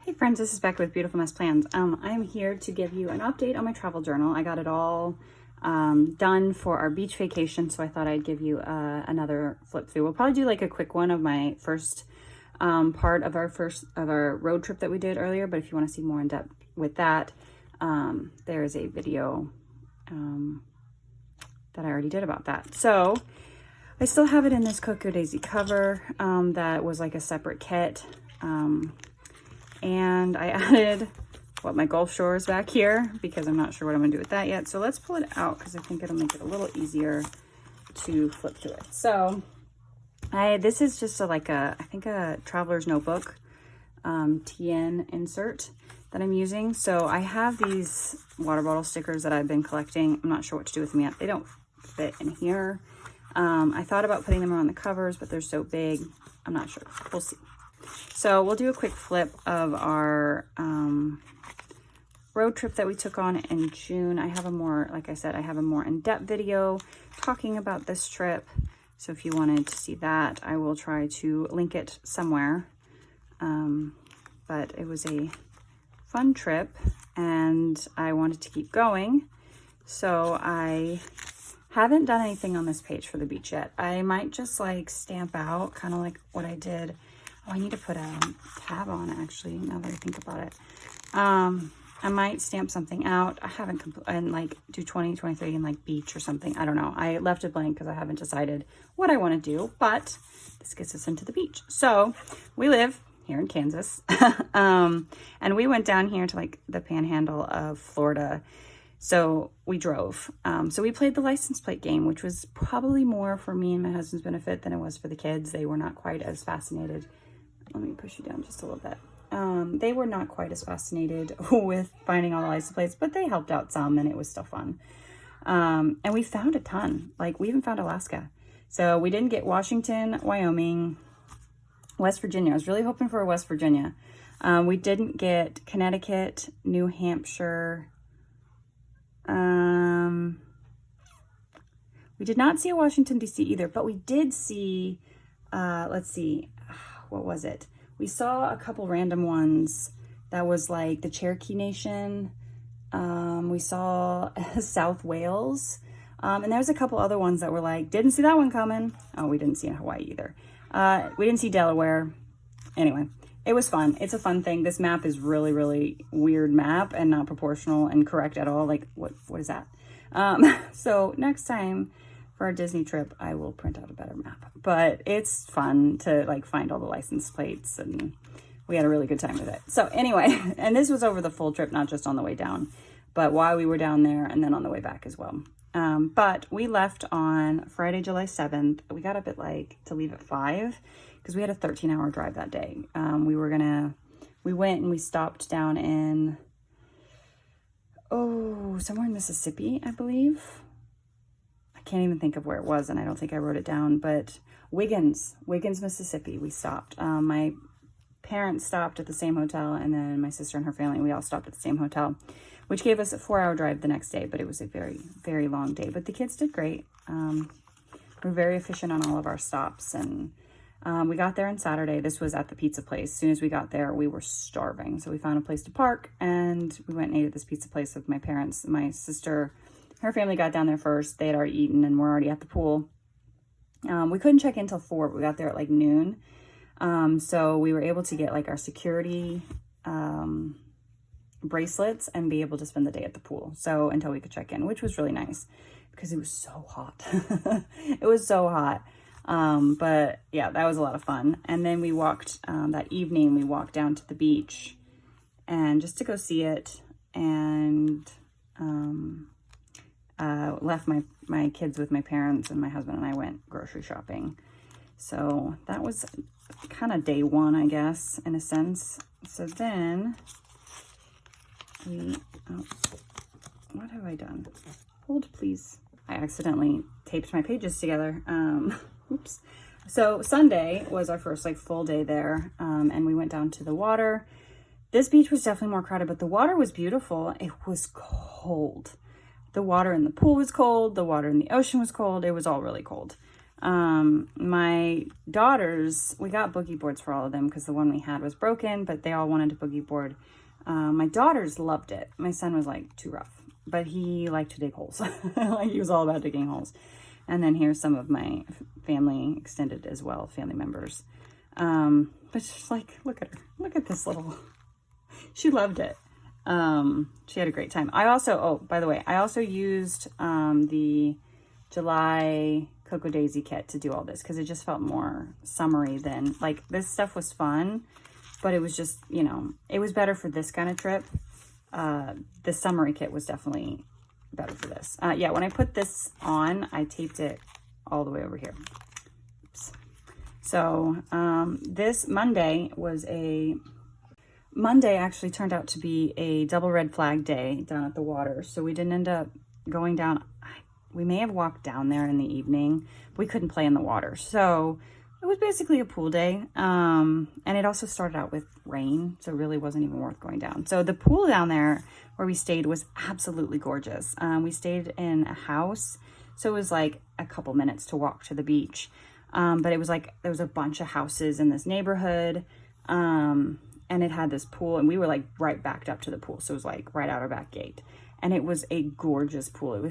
Hey friends, this is Becca with Beautiful Mess Plans. I'm here to give you an update on my travel journal. I got it all done for our beach vacation, so I thought I'd give you another flip through. We'll probably do like a quick one of my first part of our road trip that we did earlier, but if you want to see more in depth with that, there is a video that I already did about that. So I still have it in this Cocoa Daisy cover that was like a separate kit. And I added my Gulf Shores back here because I'm not sure what I'm gonna do with that yet. So let's pull it out because I think it'll make it a little easier to flip through it. So this is just I think a traveler's notebook TN insert that I'm using. So I have these water bottle stickers that I've been collecting. I'm not sure what to do with them yet. They don't fit in here. I thought about putting them around the covers, but they're so big. I'm not sure. We'll see. So we'll do a quick flip of our road trip that we took on in June. I have a more, like I said, I have a more in-depth video talking about this trip. So if you wanted to see that, I will try to link it somewhere. But it was a fun trip and I wanted to keep going. So I haven't done anything on this page for the beach yet. I might just like stamp out kind of like what I did. Oh, I need to put a tab on actually, now that I think about it. I might stamp something out. I haven't and like do 2023 in like beach or something. I don't know. I left it blank because I haven't decided what I want to do, but this gets us into the beach. So we live here in Kansas. And we went down here to like the panhandle of Florida. So we drove. So we played the license plate game, which was probably more for me and my husband's benefit than it was for the kids. They were not quite as fascinated. Let me push you down just a little bit. They were not quite as fascinated with finding all the license plates, but they helped out some and it was still fun. And we found a ton. Like we even found Alaska. So we didn't get Washington, Wyoming, West Virginia. I was really hoping for West Virginia. We didn't get Connecticut, New Hampshire. We did not see a Washington, D.C. either, but we did see, let's see, what was it? We saw a couple random ones that was like the Cherokee Nation. We saw South Wales. And there was a couple other ones that were like, didn't see that one coming. Oh, we didn't see Hawaii either. We didn't see Delaware. Anyway, it was fun. It's a fun thing. This map is really, really weird map and not proportional and correct at all. Like, what is that? So next time for our Disney trip, I will print out a better map. But it's fun to like find all the license plates and we had a really good time with it. So anyway, and this was over the full trip, not just on the way down, but while we were down there and then on the way back as well. But we left on Friday, July 7th. We got up at to leave at 5 because we had a 13-hour drive that day. We went and we stopped down in, somewhere in Mississippi, I believe. I can't even think of where it was and I don't think I wrote it down, but Wiggins, Mississippi, we stopped. My parents stopped at the same hotel and then my sister and her family, we all stopped at the same hotel, which gave us a 4-hour drive the next day, but it was a very, very long day. But the kids did great. We're very efficient on all of our stops. And we got there on Saturday. This was at the pizza place. As soon as we got there, we were starving. So we found a place to park and we went and ate at this pizza place with my parents. My sister, her family got down there first. They had already eaten and were already at the pool. We couldn't check in till 4, but we got there at like noon. So we were able to get like our security bracelets and be able to spend the day at the pool. So until we could check in, which was really nice because it was so hot. It was so hot. But yeah, that was a lot of fun. And then we walked, that evening, we walked down to the beach and just to go see it and, left my kids with my parents and my husband and I went grocery shopping. So that was kind of day one, I guess, in a sense. So then what have I done? Hold, please. I accidentally taped my pages together. Oops. So Sunday was our first full day there. And we went down to the water. This beach was definitely more crowded, but the water was beautiful. It was cold. The water in the pool was cold. The water in the ocean was cold. It was all really cold. My daughters, we got boogie boards for all of them because the one we had was broken, but they all wanted a boogie board. My daughters loved it. My son was like too rough, but he liked to dig holes. Like he was all about digging holes. And then here's some of my family extended as well, family members. But just like, look at her. Look at this little, she loved it. She had a great time. I also, oh, by the way, I also used the July Cocoa Daisy kit to do all this because it just felt more summery than, like, this stuff was fun, but it was just, you know, it was better for this kind of trip. The summery kit was definitely better for this. Yeah, when I put this on, I taped it all the way over here. Oops. So this Monday actually turned out to be a double red flag day down at the water. So we didn't end up going down. We may have walked down there in the evening. We couldn't play in the water. So it was basically a pool day. And it also started out with rain. So it really wasn't even worth going down. So the pool down there where we stayed was absolutely gorgeous. We stayed in a house. So it was like a couple minutes to walk to the beach. But it was like, there was a bunch of houses in this neighborhood. And it had this pool, and we were like right backed up to the pool. So it was like right out our back gate. And it was a gorgeous pool. It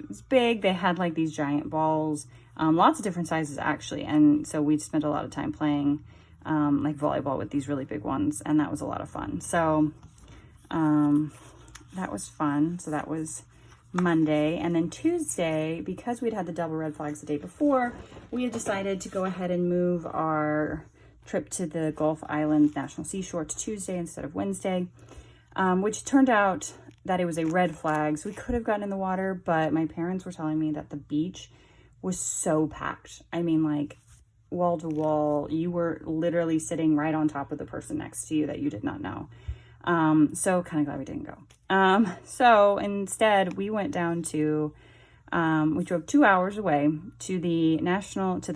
was big. They had like these giant balls, lots of different sizes actually. And so we spent a lot of time playing like volleyball with these really big ones. And that was a lot of fun. So that was fun. So that was Monday. And then Tuesday, because we'd had the double red flags the day before, we had decided to go ahead and move our trip to the Gulf Island National Seashore to Tuesday instead of Wednesday, which turned out that it was a red flag. So we could have gotten in the water, but my parents were telling me that the beach was so packed. I mean, like wall to wall, you were literally sitting right on top of the person next to you that you did not know. So kind of glad we didn't go. So instead we went down to, we drove 2 hours away to the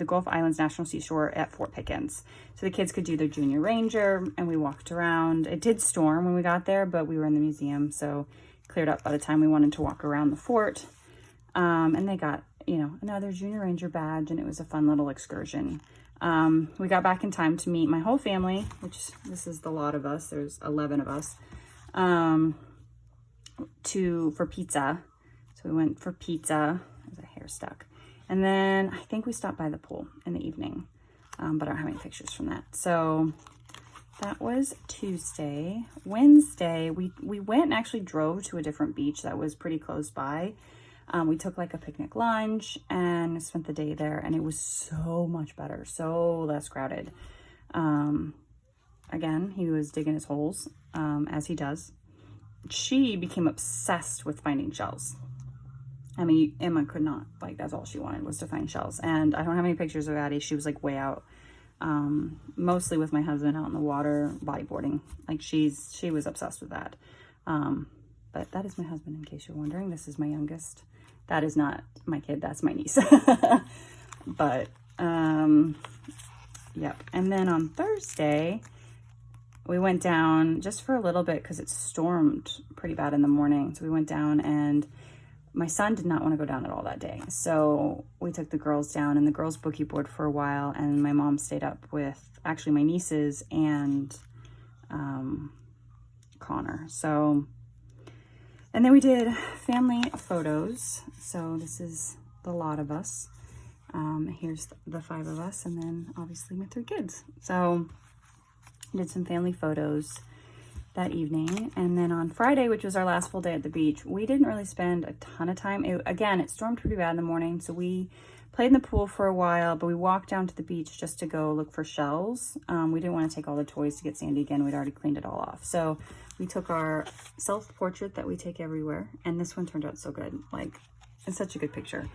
Gulf Islands National Seashore at Fort Pickens. So the kids could do their junior ranger, and we walked around. It did storm when we got there, but we were in the museum, so cleared up by the time we wanted to walk around the fort. And they got, you know, another junior ranger badge, and it was a fun little excursion. We got back in time to meet my whole family, which this is the lot of us. There's 11 of us, for pizza. So we went for pizza. There's a hair stuck. And then I think we stopped by the pool in the evening, but I don't have any pictures from that. So that was Tuesday. Wednesday, we went and actually drove to a different beach that was pretty close by. We took like a picnic lunch and spent the day there, and it was so much better, so less crowded. Again, he was digging his holes, as he does. She became obsessed with finding shells. I mean, Emma could not, like, that's all she wanted was to find shells. And I don't have any pictures of Addie. She was like way out, mostly with my husband out in the water, bodyboarding. Like she was obsessed with that. But that is my husband, in case you're wondering. This is my youngest. That is not my kid, that's my niece. But, yep. And then on Thursday, we went down just for a little bit because it stormed pretty bad in the morning. So we went down, and my son did not want to go down at all that day. So we took the girls down, and the girls boogie board for a while, and my mom stayed up with actually my nieces and Connor. So, and then we did family photos. So this is the lot of us. Here's the 5 of us, and then obviously my 3 kids. So I did some family photos that evening. And then on Friday, which was our last full day at the beach, we didn't really spend a ton of time. It stormed pretty bad in the morning, so we played in the pool for a while, but we walked down to the beach just to go look for shells. We didn't want to take all the toys to get sandy again. We'd already cleaned it all off. So we took our self-portrait that we take everywhere, and this one turned out so good. Like, it's such a good picture.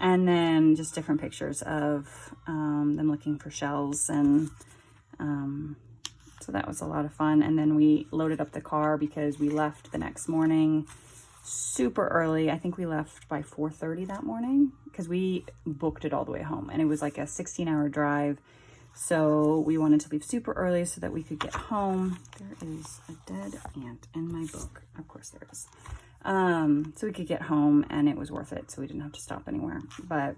And then just different pictures of them looking for shells, and so that was a lot of fun. And then we loaded up the car because we left the next morning super early. I think we left by 4:30 that morning because we booked it all the way home, and it was like a 16-hour drive. So we wanted to leave super early so that we could get home. There is a dead ant in my book. Of course there is. So we could get home, and it was worth it. So we didn't have to stop anywhere. But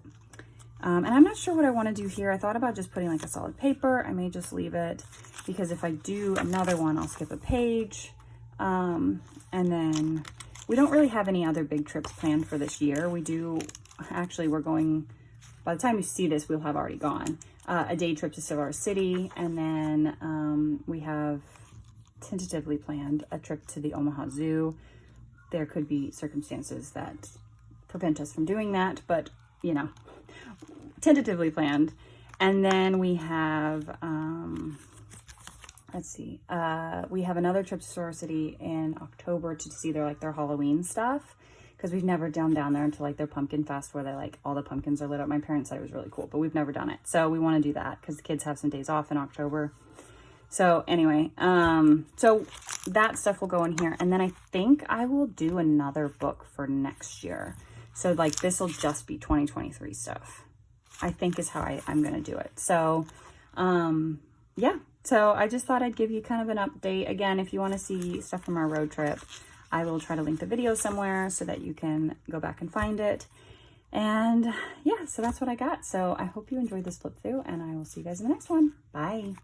And I'm not sure what I want to do here. I thought about just putting like a solid paper. I may just leave it because if I do another one, I'll skip a page. And then we don't really have any other big trips planned for this year. We do, actually, we're going, by the time you see this, we'll have already gone. A day trip to Silver City, and then we have tentatively planned a trip to the Omaha Zoo. There could be circumstances that prevent us from doing that, but you know, tentatively planned. And then we have, let's see, we have another trip to Silver City in October to see their Halloween stuff, because we've never done down there into like their pumpkin fest where they like all the pumpkins are lit up. My parents said it was really cool, but we've never done it. So we want to do that because the kids have some days off in October. So anyway, so that stuff will go in here. And then I think I will do another book for next year. So like this will just be 2023 stuff, I think is how I'm going to do it. So, yeah. So I just thought I'd give you kind of an update. Again, if you want to see stuff from our road trip, I will try to link the video somewhere so that you can go back and find it. And yeah, so that's what I got. So I hope you enjoyed this flip through, and I will see you guys in the next one. Bye.